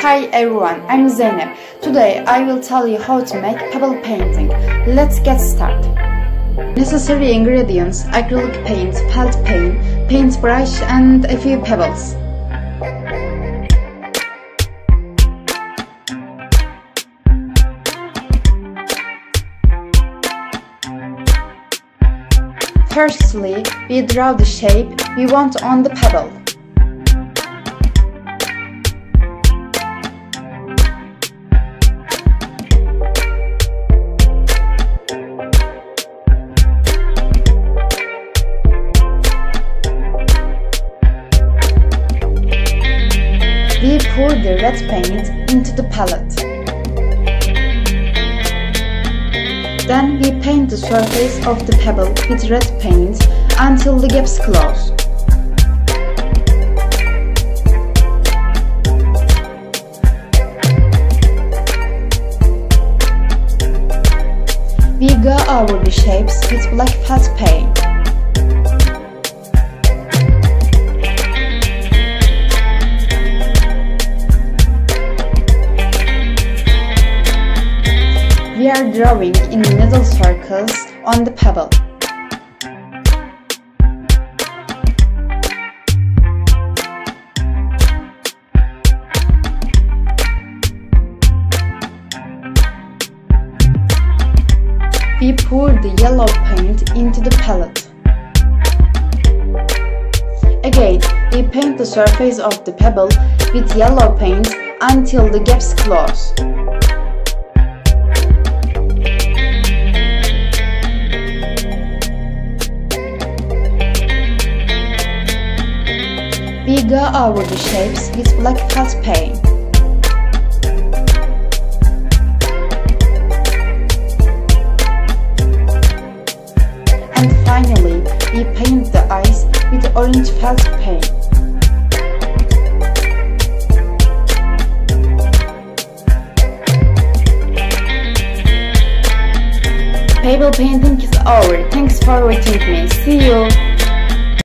Hi everyone, I'm Zeynep. Today I will tell you how to make pebble painting. Let's get started. Necessary ingredients: acrylic paint, felt paint, paintbrush and a few pebbles. Firstly, we draw the shape we want on the pebble. We pour the red paint into the palette. Then we paint the surface of the pebble with red paint until the gaps close. We go over the shapes with black felt paint. We are drawing in middle circles on the pebble. We pour the yellow paint into the palette. Again, we paint the surface of the pebble with yellow paint until the gaps close. We go over the shapes with black felt paint. And finally, we paint the eyes with orange felt paint. Pebble painting is over. Thanks for watching me. See you!